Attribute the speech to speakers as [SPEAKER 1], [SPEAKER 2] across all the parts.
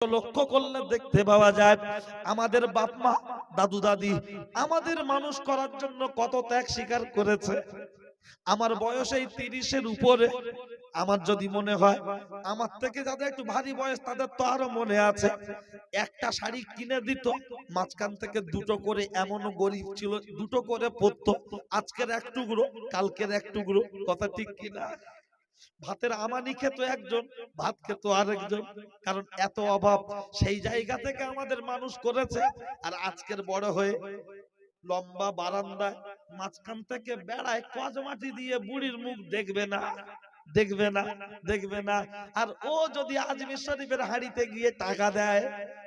[SPEAKER 1] লক্ষ্য করলে দেখতে পাওয়া যায় আমাদের বাপ মা দাদু দাদি আমাদের মানুষ করার জন্য কত ত্যাগ স্বীকার করেছে। আমার বয়স এই 30-এর উপরে। আমার যদি মনে হয় আমার থেকে যাদের একটু ভারী বয়স তাদের তো আরো মনে আছে, একটা শাড়ি কিনে দিত, মাঝখান থেকে দুটো করে, এমনও গরিব ছিল দুটো করে পরতো, আজকের এক টুকরো কালকের এক টুকরো, কথা ঠিক কিনা? ভাতের আমানি খেত একজন, ভাত খেত আরেকজন, কারণ এত অভাব। সেই জায়গা থেকে আমাদের মানুষ করেছে। আর আজকের বড় হয়ে লম্বা বারান্দায় মাঝখান থেকে বেড়ায় কজমাটি দিয়ে বুড়ির মুখ দেখবে না, দেখবে না, দেখবে না। আর ও যদি আজমির শরীফের হাড়িতে গিয়ে টাকা দেয়,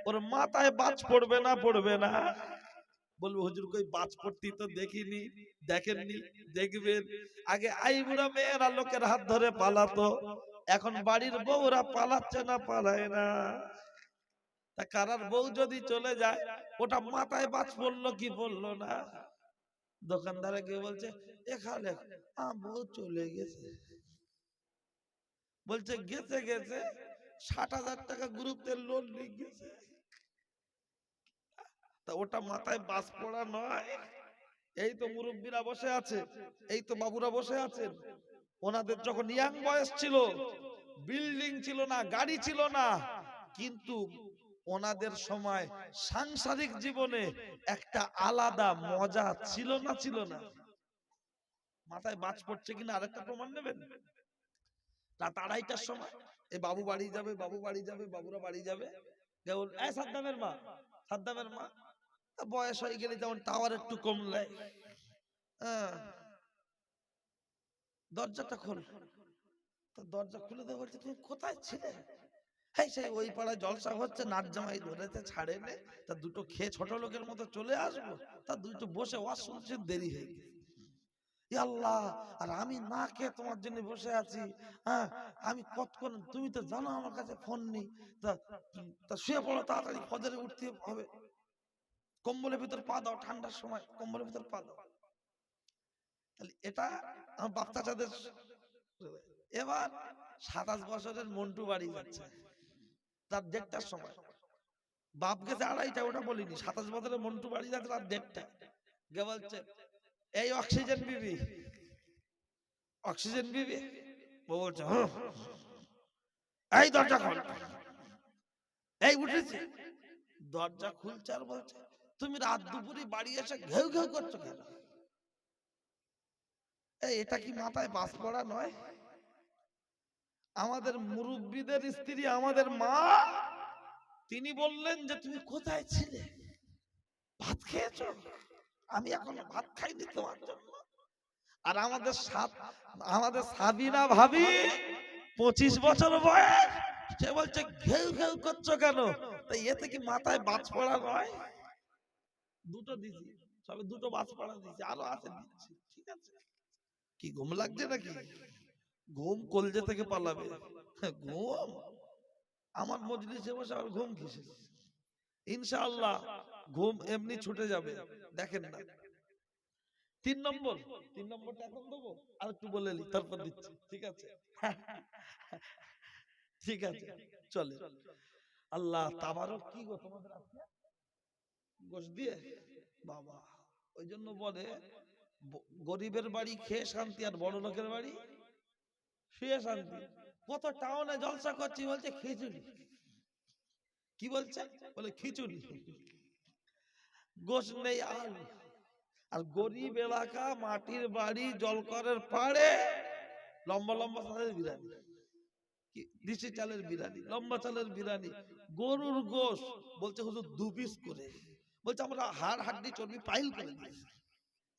[SPEAKER 1] ওর মাথায় বাজ পড়বে না, পড়বে না? বলবো হুজুর কই বাজ পড়তি তো দেখিনি। দেখেননি? দেখবেন। আগে আইবুড়া মেয়েরা লোকের হাত ধরে পালাতো, এখন বাড়ির বউরা পালাচ্ছে না, পালায় না। তা কারার বউ যদি চলে যায়, ওটা মাথায় বাজ পড়লো কি পড়লো না? দোকানদারে গিয়ে বলছে এখানে বউ চলে গেছে। বলছে গেছে গেছে, 60,000 টাকা গ্রুপের লোন নিয়ে গেছে। তা ওটা মাথায় বাজ পড়া নয়? এই তো মুরব্বীরা বসে আছে, এই তো বাবুরা বসে আছেন, ওনাদের যখন ইয়াং বয়স ছিল, বিল্ডিং ছিল না, গাড়ি ছিল না, কিন্তু ওনাদের সময় সাংসারিক জীবনে একটা আলাদা মজা ছিল না, ছিল না? মাথায় বাজ পড়ছে কিনা আরেকটা প্রমাণ নেবেন। রাত 2:30টার সময় এই বাবু বাড়ি যাবে, বাবু বাড়ি যাবে, বাবুরা বাড়ি যাবে, কেবল সাদ্দামের মা, সাদ্দামের মা বয়স হয়ে গেলে যেমন টাওয়ার একটু কমলে, হ্যাঁ, দরজাটা খোল। তো দরজা খুলে দেওয়া, বলছে তুমি কোথায় ছিলে? হ্যাঁ, সেই ওই পাড়ায় জলসা হচ্ছে, নাট জামাই ধরেছে, ছাড়ে নে, তা দুটো খেয়ে ছোট লোকের মতো চলে আসবো, তা দুটো বসে ওয়াজ শুনছে, দেরি হয়ে গেছে। আল্লাহ, আর আমি না খেয়ে তোমার জন্য বসে আছি। হ্যাঁ, আমি কতক্ষণ, তুমি তো জানো আমার কাছে ফোন নেই, তা শুয়ে পড়ো তাড়াতাড়ি, ফজরে উঠতে হবে। কম্বলের ভিতর পা দাও, ঠান্ডার সময় কম্বলের ভিতর পা দাও। তাহলে এটা আমার বাপ চাচাদের। এবার 27 বছরের মন্টু বাড়ি যাচ্ছে রাত 1:30টার সময়, বাপ গেছে 2:30টায়, ওটা বলিনি। 27 বছরের মন্টু বাড়ি যাচ্ছে রাত 1:30টায়, গে বলছে এই অক্সিজেন বিবি, অক্সিজেন বিবি। ও বলছে হ্যাঁ, এই দরজা খোল, এই উঠেছি। দরজা খুলছে আর বলছে তুমি রাত দুপুরে বাড়ি এসে ঘেউ ঘেউ করছো কেন? এটা কি মাথায় বাস পড়া নয়? আমাদের মুরব্বীদের স্ত্রী, আমাদের মা, তিনি বললেন যে তুমি কোথায় ছিলে, ভাত খেয়েছো? আমি এখনো ভাত খাইনি তোমার জন্য। আর আমাদের সাবিনা ভাবি 25 বছর বয়স, সে বলছে ঘেউ ঘেউ করছো কেন? তাই এতে কি মাথায় বাজ পড়া নয়? দুটো দিছি, সবে দুটো বাজ পড়া দিছি, আরো আছে দিচ্ছি, ঠিক আছে? কি ঘুম লাগছে নাকি? ঘুম কলজে থেকে পালাবে। ঘুম আমার মজলিসে বসে আর ঘুম কিসে? ইনশাআল্লাহ ঘুম এমনি ছুটে যাবে, দেখেন না। 3 নম্বর, 3 নম্বরটা এখন দেবো, আর একটু বলে নি তারপর দিচ্ছি, ঠিক আছে? ঠিক আছে, চলে। আল্লাহ তাবারক। কি গো তোমাদের আজকে গোশ দিয়ে বাবা, ওই জন্য বলে গরিবের বাড়ি খেয়ে শান্তি, আর বড় লোকের বাড়ি শুয়ে শান্তি। কত টাউনে জলসা করছি, বলছে খিচুড়ি। কি বলছে? বলে খিচুড়ি, গোশ নেই আলু। আর গরিব এলাকা, মাটির বাড়ি, জলকরের পাড়ে, লম্বা লম্বা চালের বিরিয়ানি, দিশি চালের বিরিয়ানি, লম্বা চালের বিরিয়ানি, গরুর গোশ। বলছে হুজুর 2 পিস করে। বলছে আমরা হাড় হাড্ডি চর্বি পাইল করে দিয়েছি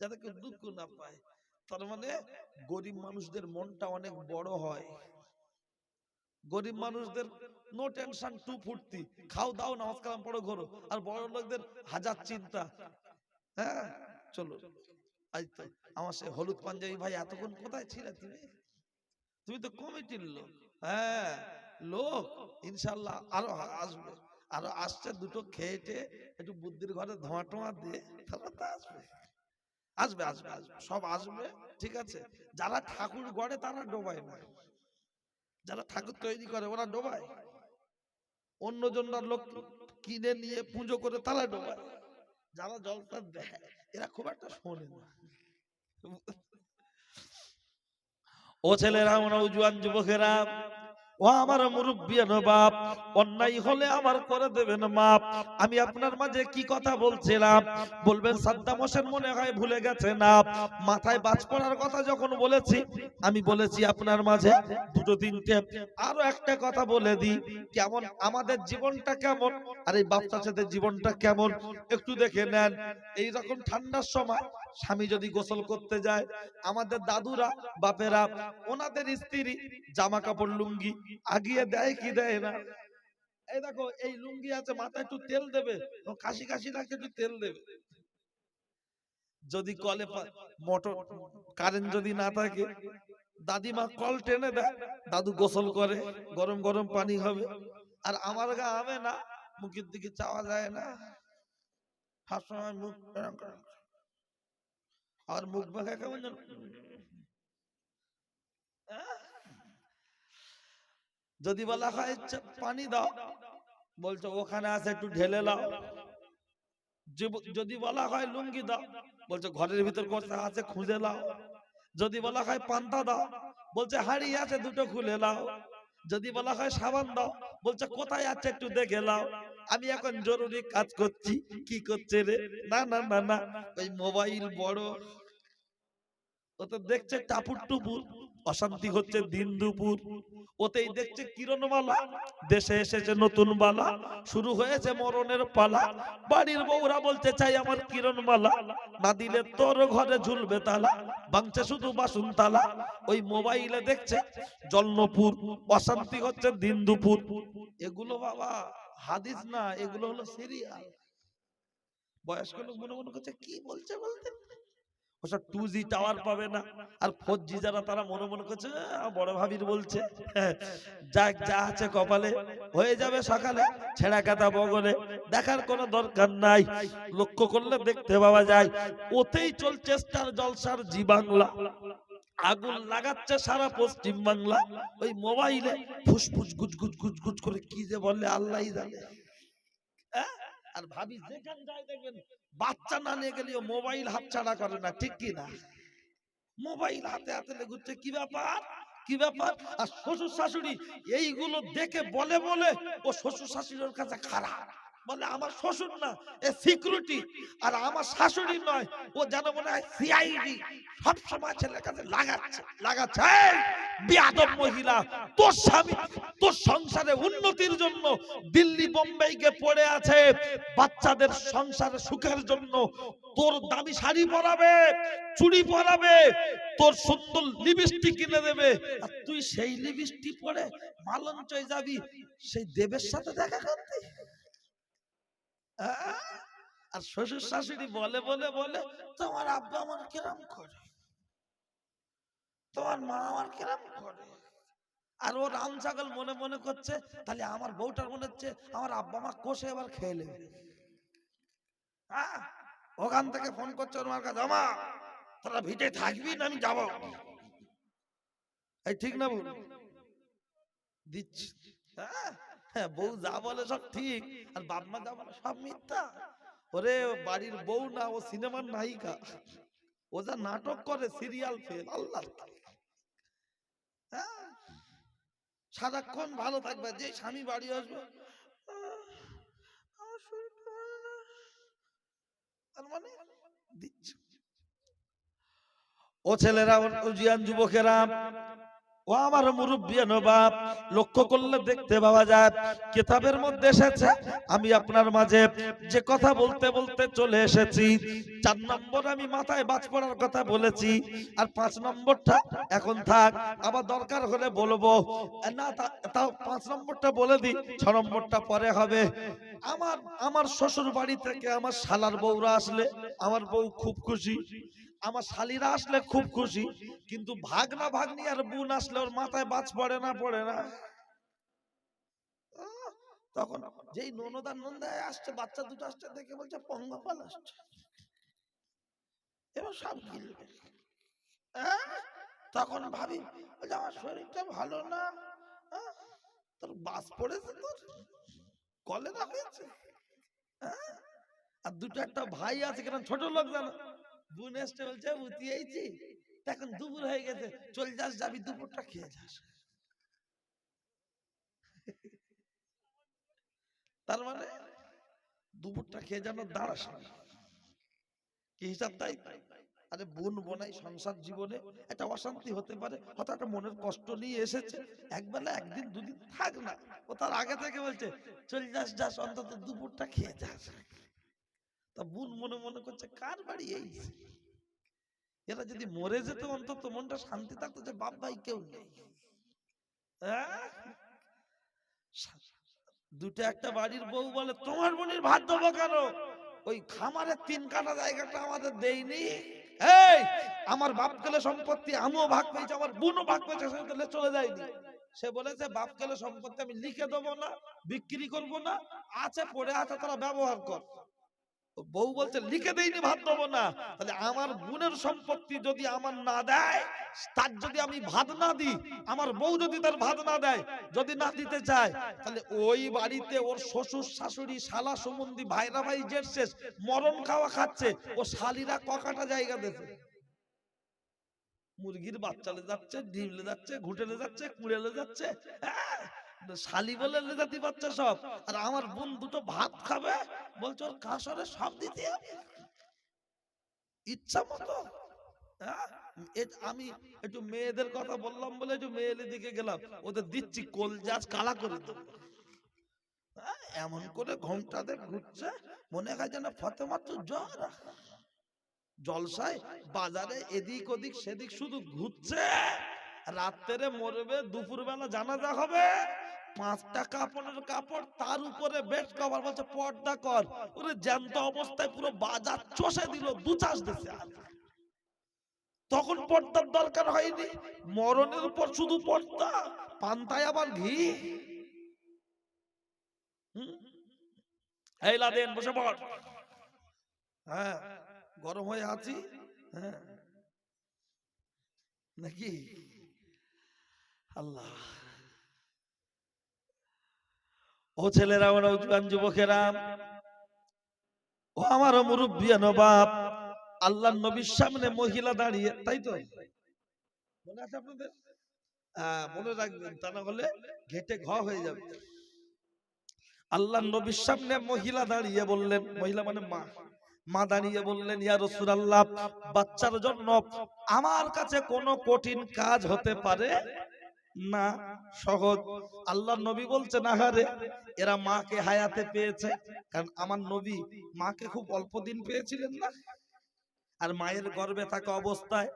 [SPEAKER 1] যাতে কেউ দুঃখ না পায়। তার মানে গরিব মানুষদের মনটা অনেক বড় হয়। গরিব মানুষদের নো টেনশন, টু ফুর্তি, খাও দাও নামাজ কালাম পড়ো ঘোরো। আর বড় লোকদের হাজার চিন্তা। হ্যাঁ, চলো। আজ তো আমার সে হলুদ পাঞ্জাবি ভাই, এতক্ষণ কোথায় ছিলে তুমি? তুমি তো কমিটির লোক। হ্যাঁ, লোক ইনশাল্লাহ আরো আসবে, আরো আসছে। দুটো খেয়েছে, একটু বুদ্ধির ঘরে ধোঁয়া টোয়া দিয়ে তারপর তা আসবে, আসবে, আসবে, আসবে, সব আসবে, ঠিক আছে? যারা ঠাকুর গড়ে তারা ডোবায় না, যারা ঠাকুর তৈরি করে ওরা ডোবায়। অন্যজনরা লোক কিনে নিয়ে পুজো করে তালা ডোবায়, যারা জলটা দেয় এরা খুব একটা শোনে না। ও ছেলেরা, নওজোয়ান যুবকেরা, ও আমার মুরব্বিয়ান বাপ, অন্যায় হলে আমার করে দেবেন মাপ। আমি আপনার মাঝে কি কথা বলছিলাম, বলবেন সাদ্দাম হোসেন মনে হয় ভুলে গেছে না। মাথায় বাজ পড়ার কথা যখন বলেছি, আমি বলেছি আপনার মাঝে দুটো তিনটে। আরো একটা কথা বলে দিই, কেমন আমাদের জীবনটা কেমন আর এই বাপ চাচাদের জীবনটা কেমন একটু দেখে নেন। এইরকম ঠান্ডার সময় স্বামী যদি গোসল করতে যায়, আমাদের দাদুরা বাপেরা ওনাদের স্ত্রী জামা কাপড় লুঙ্গি আগিয়ে দেয় কি দেয় না? এই দেখো, এই লুঙ্গি আছে, মাথায় একটু তেল দেবে, কাশি কাশি লাগছে, একটু তেল দেবে। যদি কলে মোটর কারেন্ট যদি না থাকে, দাদিমা কল টেনে দেয়, দাদু গোসল করে, গরম গরম পানি হবে। আর আমার গা হবে না, মুখের দিকে চাওয়া যায় না, সবসময় মুখ আর মুখ বাঁকা কেমন যেন। যদি বলা হয় পানি দাও, বলছো ওখানে আছে একটু ঢেলে দাও। যদি বলা হয় লুঙ্গি দাও, বলছো ঘরের ভিতর কোথায় আছে খুঁজে লাও। যদি বলা হয় পান্তা দাও, বলছে হাড়ি আছে দুটো খুলে লাও। যদি বলা হয় সাবান দাও, বলছে কোথায় আছে একটু দেখে লাও। আমি এখন জরুরি কাজ করছি। কি করছে রে? না না না না, ওই মোবাইল বড়, ও তো দেখছে টাপুর টুপুর, অশান্তি হচ্ছে দিন দুপুর। ওতেই দেখছে কিরণমালা, দেশে এসেছে নতুন বালা, শুরু হয়েছে মরণের পালা। বাড়ির বউরা বলতে চাই আমার কিরণমালা, না দিলে তোর ঘরে ঝুলবে তালা, ভাঙছে শুধু বাসন তালা। ওই মোবাইলে দেখছে জলনপুর, অশান্তি হচ্ছে দিন দুপুর। এগুলো বাবা হাদিস না, এগুলো হলো সিরিয়াল। বয়স্ক লোক মনে মনে করছে কি বলছে বলতে, ওসব 2G টাওয়ার পাবে না। আর 4G যারা, তারা মনে মনে করছে বড় ভাবির বলছে। যাক, যা আছে কপালে হয়ে যাবে সকালে, ছেঁড়া কাটা বগলে, দেখার কোনো দরকার নাই। লক্ষ্য করলে দেখতে পাওয়া যায়, ওতেই চলছে স্টার জলসার জি বাংলা, আগুন লাগাচ্ছে সারা পশ্চিম বাংলা। ওই মোবাইলে ফুসফুস গুজগুজ গুজগুজ করে কি যে বলে আল্লাহই জানে। আর ভাবি যেখান যায় দেখবেন, বাচ্চা না নিয়ে গেলেও মোবাইল হাত ছাড়া করে না, ঠিক কি না? মোবাইল হাতে হাতে ঘুরছে, কি ব্যাপার কি ব্যাপার। আর শ্বশুর শাশুড়ি এইগুলো দেখে বলে বলে ও শ্বশুর শাশুড়ির কাছে খারাপ, বলে আমার শ্বশুর না, এ সিকিউরিটি, আর আমার শাশুড়ি নয়, ও যেন মনে হয় সিআইডি, সব সময় ছেলের কাছে লাগাচ্ছে লাগাচ্ছে। বিয়াদব মহিলা, তোর স্বামী তোর সংসারে উন্নতির জন্য দিল্লি বোম্বে গিয়ে পড়ে আছে, বাচ্চাদের সংসারে সুখের জন্য তোর দামি শাড়ি পরাবে, চুড়ি পরাবে, তোর সুন্দর লিপস্টিক কিনে দেবে, আর তুই সেই লিপস্টিক পরে মালঞ্চয় যাবি সেই দেবের সাথে দেখা করতে। আর শ্বশুর শাশুড়ি বলে বলে বলে, তোমার আব্বা আমার কিরম করে, তোমার মা আমার কিরম করে। আর ও রাম ছাগল মনে মনে করছে, তাহলে আমার বউটার মনে হচ্ছে আমার আব্বা মা কষে এবার খেয়ে নেবে। ওখান থেকে ফোন করছে ওর মার কাছে, আমা তোরা ভিটে থাকবি না আমি যাবো। এই ঠিক না বল দিচ্ছি। হ্যাঁ, বউ যা বলে সব ঠিক, আর বাপ মা যা বলে সব মিথ্যা। ওরে বাড়ির বউ না, ও সিনেমার নায়িকা, ও যা নাটক করে সিরিয়াল ফেল। আল্লাহ, সারাক্ষণ ভালো থাকবে, যে স্বামী বাড়ি আসবে তার মানে দিচ্ছে। ও ছেলেরা, ও জিয়ান যুবকেরা, ও আমার মুরব্বিয়ান বাপ, লক্ষ্য করলে দেখতে পাওয়া যায় কিতাবের মধ্যে এসেছে। আমি আপনার মাঝে যে কথা বলতে বলতে চলে এসেছি, 4 নম্বর আমি মাথায় বাজ পড়ার কথা বলেছি, আর 5 নম্বরটা এখন থাক, আবার দরকার হলে বলবো না, তাও 5 নম্বরটা বলে দিই, 6 নম্বরটা পরে হবে। আমার শ্বশুর বাড়ি থেকে আমার শালার বউরা আসলে আমার বউ খুব খুশি, আমার শালিরা আসলে খুব খুশি, কিন্তু ভাগনা ভাগ্নি আর বোন আসলে ওর মাথায় বাজ পড়ে না, পড়ে না। তখন যেই ননদার নন্দায় আসছে, বাচ্চা দুটো আসছে, দেখে বলছে পঙ্গপাল আসছে, এবার সব গিলবে। তখন ভাবি আমার শরীরটা ভালো না, তোর বাজ পড়েছে তোর। কলেরা হয়েছে। আর দুটো একটা ভাই আছে কেন ছোট লোক জানো, বোন এসে বলছে উঠিয়েছি, এখন দুপুর হয়ে গেছে, চল যাস, যাবি দুপুরটা খেয়ে যাস। তার মানে দুপুরটা খেয়ে যেন দাঁড়াস কি হিসাব, তাই? আরে বোন বোনাই সংসার জীবনে একটা অশান্তি হতে পারে, হয়তো একটা মনের কষ্ট নিয়ে এসেছে, একবেলা একদিন দুদিন থাক না, ও তার আগে থেকে বলছে চল যাস, যাস অন্তত দুপুরটা খেয়ে যাস। তা বোন মনে মনে করছে কার বাড়ি এই, এরা যদি মরে যেত অন্তত মনটা শান্তি থাকতো যে বাপ ভাই কেউ নেই। দুটো একটা বাড়ির বউ বলে তোমার বোনের ভাত দেবো কেন, ওই খামারের 3 কাঠা জায়গাটা আমাদের দেয়নি, এই আমার বাপ গেলে সম্পত্তি আমিও ভাগ পেয়েছি, আমার বোনও ভাগ পেয়েছে, সেটা চলে যায়নি। সে বলেছে বাপ গেলে সম্পত্তি আমি লিখে দেবো না, বিক্রি করব না, আছে পড়ে আছে তারা ব্যবহার কর। বউ বলছে লিখে দেইনি ভাত দেবো না, তাহলে আমার বোনের সম্পত্তি যদি আমার না দেয়, তার যদি আমি ভাত না দিই, আমার বউ যদি তার ভাত না দেয়, যদি না দিতে চায়, তাহলে ওই বাড়িতে ওর শ্বশুর শাশুড়ি শালা সম্বন্ধী ভাইরা ভাই জেট শেষ মরণ খাওয়া খাচ্ছে, ও শালিরা ককাটা জায়গা দেবে, মুরগির বাচ্চালে যাচ্ছে, ডিমলে যাচ্ছে, ঘুটেলে যাচ্ছে, কুড়েলে যাচ্ছে, শালি বলে লেজাতি বাচ্চা সব, আর আমার বোন দুটো ভাত খাবে বলছো ওর কাসরে সব দিতে হবে ইচ্ছা মতো। আমি একটু মেয়েদের কথা বললাম বলে একটু মেয়েদের দিকে গেলাম, ওদের দিচ্ছি কলজাজ কালা করে দেবো, এমন করে ঘোমটাতে ঘুরছে মনে হয় যেন ফতেমাতুর জ্বর, জলসায় বাজারে এদিক ওদিক সেদিক শুধু ঘুরছে, রাত্রে মরবে, দুপুর বেলা জানাজা হবে, 5টা কাপড়ের কাপড়, তার উপরে বেড কভার, বলছে পর্দা কর, ওরে জ্যান্ত অবস্থায় পুরো বাজার চষে দিল, 2 চাষ দিছে। তখন পর্দার দরকার হয়নি, মরণের উপর শুধু পর্দা, পান্তায় আবার ঘি। এই লাদেন বসে পড়, হ্যাঁ গরম হয়ে আছি, হ্যাঁ নাকি আল্লাহ। ও ছেলেরা, ও নওজোয়ান যুবকেরা, ও আমার মুরব্বিয়ান বাপ, আল্লাহর নবীর সামনে মহিলা দাঁড়িয়ে, তাই তো মনে আছে আপনাদের? মনে রাখবেন, তা না হলে ঘেটে ঘ হয়ে যাবে। আল্লাহর নবীর সামনে মহিলা দাঁড়িয়ে বললেন, মহিলা মানে মা, মা দাঁড়িয়ে বললেন ইয়া রাসূলুল্লাহ, বাচ্চার জন্য আমার কাছে কোনো কঠিন কাজ হতে পারে না, সহজ। আল্লাহর নবী বলছেন আহারে, এরা মাকে হায়াতে পেয়েছে, কারণ আমার নবী মাকে খুব অল্প দিন পেয়েছিলেন না, আর মায়ের গর্ভে থাকা অবস্থায়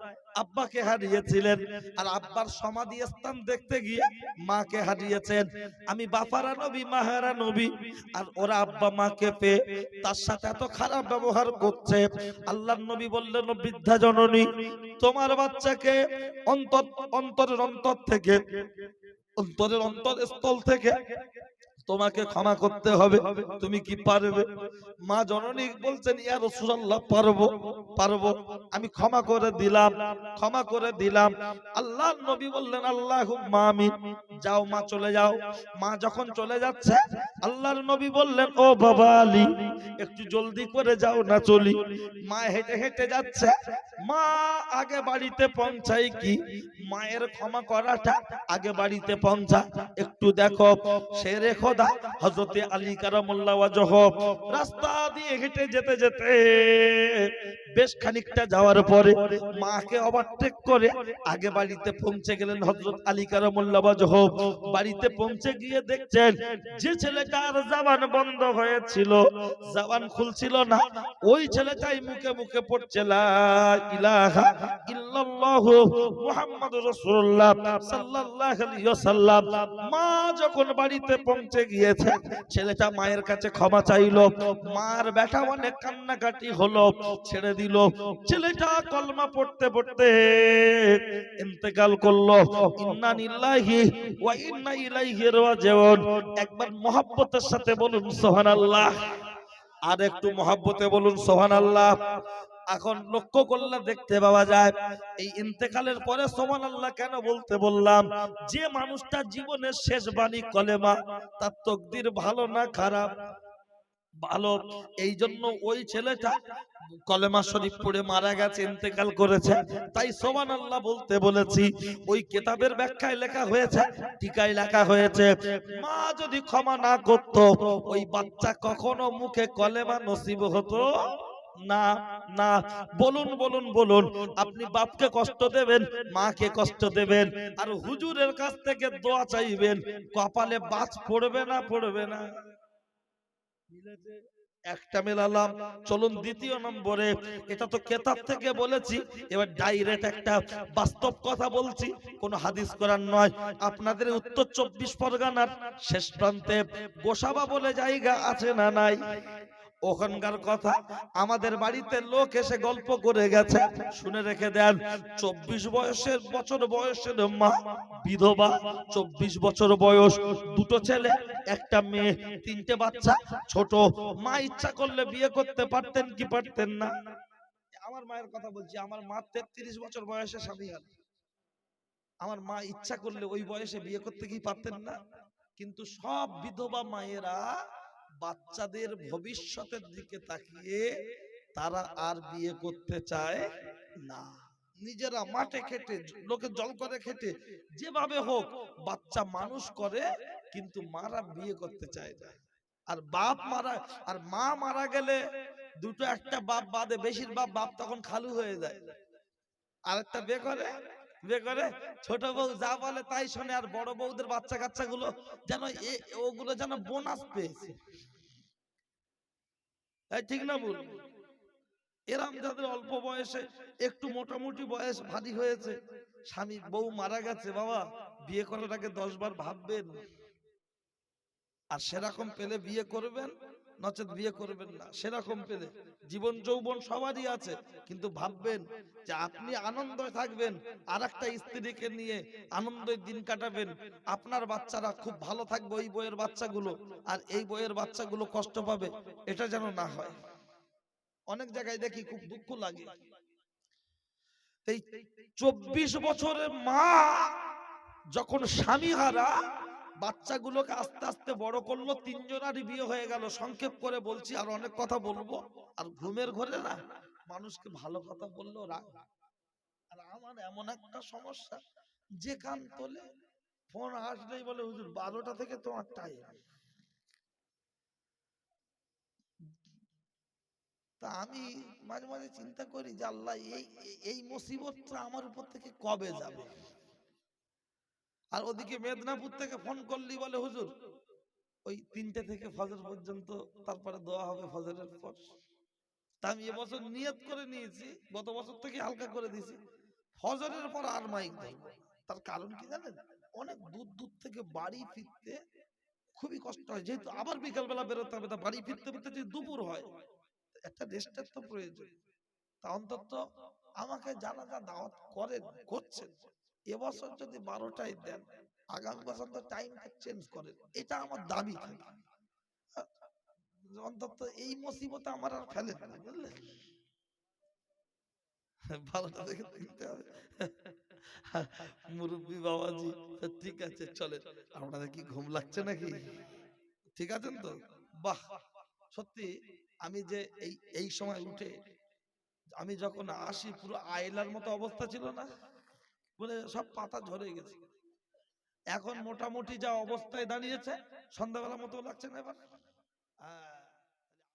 [SPEAKER 1] আব্বাকে হারিয়েছিলেন, আর আব্বার সমাধি স্থান দেখতে গিয়ে মাকে হারিয়েছেন। আমি বাপারা নবী মাহারা নবী, আর ওরা আব্বা মাকে পেয়ে তার সাথে এত খারাপ ব্যবহার করছে। আল্লাহর নবী বললেন বৃদ্ধা জননী, তোমার বাচ্চাকে অন্তরের অন্তর থেকে, অন্তরের অন্তরস্থল থেকে তোমাকে ক্ষমা করতে হবে, তুমি কি পারবে? মা জননী বলছেন ইয়া রাসূলুল্লাহ, পারবো পারবো, আমি ক্ষমা করে দিলাম, ক্ষমা করে দিলাম। আল্লাহর নবী বললেন আল্লাহুম্মা আমিন, যাও মা চলে যাও। মা যখন চলে যাচ্ছে, আল্লাহর নবী বললেন ও বাবা আলী, একটু জলদি করে যাও না চলি। মা হেঁটে হেঁটে যাচ্ছে, মা আগে বাড়িতে পৌঁছায় কি মায়ের ক্ষমা করাটা আগে বাড়িতে পৌঁছা, একটু দেখো। সে রেখো দা হযরতে আলী কারামাল্লাহু ওয়াজহু রাস্তা দিয়ে হেঁটে যেতে যেতে বেশ খানিকটা যাওয়ার পরে মাকে ওভারটেক করে আগে বাড়িতে পৌঁছে গেলেন হযরত আলী কারামাল্লাহু ওয়াজহু। বাড়িতে পৌঁছে গিয়ে দেখছেন যে ছেলেটার জবান বন্ধ হয়েছিল, জবান খুলছিল না, ওই ছেলেটাই মুখে মুখে পড়ছে লা ইলাহা ইল্লাল্লাহু মুহাম্মাদুর রাসূলুল্লাহ সাল্লাল্লাহু আলাইহি ওয়াসাল্লাম। মা যখন বাড়িতে পৌঁছে গিয়েছে, ছেলেটা মায়ের কাছে ক্ষমা চাইলো, মার ব্যাটা অনেক কান্নাকাটি হলো, ছেড়ে দিল। ছেলেটা কলমা পড়তে পড়তে ইন্তেকাল করলো। ইন্না লিল্লাহি ওয়া ইন্না ইলাইহি রাজিউন। একবার মহব্বতের সাথে বলুন সুবহানাল্লাহ, আর একটু মহব্বতে বলুন সুবহানাল্লাহ। এখন লক্ষ্য করলে দেখতে পাওয়া যায় এই ইন্তেকালের পরে সুবহানাল্লাহ কেন বলতে বললাম, যে মানুষটা জীবনের শেষ বাণী কলেমা, তার তকদির ভালো না খারাপ? ভালো। এই জন্য ওই ছেলেটা কলেমা শরীফ পড়ে মারা গেছে, ইন্তেকাল করেছে, তাই সুবহানাল্লাহ বলতে বলেছি। ওই কিতাবের ব্যাখ্যায় লেখা হয়েছে, টিকায় লেখা হয়েছে, মা যদি ক্ষমা না করত ওই বাচ্চা কখনো মুখে কলেমা নসিব হতো না। না, বলুন বলুন বলুন, আপনি বাপকে কষ্ট দেবেন, মাকে কষ্ট দেবেন, আর হুজুরের কাছ থেকে দোয়া চাইবেন, কপালে বাজ পড়বে না পড়বে না? একটা মেলালাম। চলুন দ্বিতীয় নম্বরে, এটা তো কেতাব থেকে বলেছি, এবার ডাইরেক্ট একটা বাস্তব কথা বলছি, কোন হাদিস কোরআন নয়। আপনাদের উত্তর 24 পরগনার শেষ প্রান্তে গোসাবা বলে জায়গা আছে না নাই? ওখানকার কথা, আমাদের বাড়িতে লোক এসে গল্প করে গেছে, শুনে রেখে দেন। 24 বছর বয়সের মা, বিধবা, 24 বছর বয়স, দুটো ছেলে একটা মেয়ে, তিনটে বাচ্চা ছোট। মা ইচ্ছা করলে বিয়ে করতে পারতেন কি পারতেন না? আমার মায়ের কথা বলছি, আমার মা 33 বছর বয়সে স্বামী হল। আমার মা ইচ্ছা করলে ওই বয়সে বিয়ে করতে কি পারতেন না? কিন্তু সব বিধবা মায়েরা বাচ্চাদের ভবিষ্যতের দিকে তাকিয়ে তারা আর বিয়ে করতে চায় না। নিজেরা মাঠে খেটে, লোকে জল করে খেটে, যেভাবে হোক বাচ্চা মানুষ করে, কিন্তু মারা বিয়ে করতে চায় না। আর বাপ মারা, আর মা মারা গেলে দুটো একটা বাপ বাদে বেশিরভাগ বাপ তখন খালু হয়ে যায়, আরেকটা বিয়ে করে। বিয়ে করে ছোট বউ যা বলে তাই শোনে, আর বড় বউদের বাচ্চা কাচ্চা গুলো যেন ওগুলো যেন বোনাস পেয়েছে। ঠিক না বল? এরম যাদের অল্প বয়সে একটু মোটামুটি বয়স ভারী হয়েছে, স্বামী বউ মারা গেছে, বাবা বিয়ে করার আগে 10 বার ভাববেন। আর সেরকম পেলে বিয়ে করবেন, নচেত বিয়ে করবেন না। সেরকম পেলে জীবন যৌবন সবারই আছে, কিন্তু ভাববেন যে আপনি আনন্দ থাকবেন, আর একটা স্ত্রীকে নিয়ে আনন্দের দিন কাটাবেন, আপনার বাচ্চারা খুব ভালো থাকবে ওই বইয়ের বাচ্চাগুলো, আর এই বইয়ের বাচ্চাগুলো কষ্ট পাবে, এটা যেন না হয়। অনেক জায়গায় দেখি, খুব দুঃখ লাগে। এই 24 বছরের মা যখন স্বামী হারা, বাচ্চাগুলোকে আস্তে আস্তে বড় করলো, তিনজনারই বিয়ে হয়ে গেল। সংক্ষেপ করে বলছি, আর অনেক কথা বলবো। আর ঘুমের ঘরে না মানুষকে ভালো কথা বললো রাগ। আর আমার এমন একটা সমস্যা, যে কান তোলে ফোন আসলেই বলে হুজুর 12টা থেকে তোমার টাইম। তা আমি মাঝে মাঝে চিন্তা করি যে আল্লাহ, এই মুসিবতটা আমার উপর থেকে কবে যাবে? আর ওদিকে মেদিনীপুর থেকে ফোন করলি বলে হুজুর ওই 3টে থেকে ফজর পর্যন্ত, তারপরে দোয়া হবে ফজরের পর। তা আমি এবছর নিয়ত করে নিয়েছি, গত বছর থেকে হালকা করে দিয়েছি, ফজরের পর আর মাইক ধরবো। তার কারণ কি জানেন? অনেক দূর দূর থেকে বাড়ি ফিরতে খুবই কষ্ট হয়, যেহেতু আবার বিকালবেলা বেরোতে হবে, তা বাড়ি ফিরতে ফিরতে যদি দুপুর হয়, একটা রেস্টের তো প্রয়োজন। তা অন্তত আমাকে যারা যা দাওয়াত করেন, করছেন, এবছর যদি 12টায় দেন, আগামী বছর তো টাইমটা চেঞ্জ করেন, এটা আমার দাবি থাকে। অন্তত এই মুসিবতে আমার আর ফেলেন না, বুঝলেন? 12টা থেকে 3টে হবে। মুরব্বী বাবাজি, ঠিক আছে চলেন। আপনাদের কি ঘুম লাগছে নাকি? ঠিক আছেন তো? বাহ, সত্যি আমি যে এই এই সময় উঠে আমি যখন আসি, পুরো আয়লার মতো অবস্থা ছিল না, বলে সব পাতা ঝরে গেছে। এখন মোটামুটি যা অবস্থায় দাঁড়িয়েছে, সন্ধ্যাবেলা মতো লাগছে না এবার।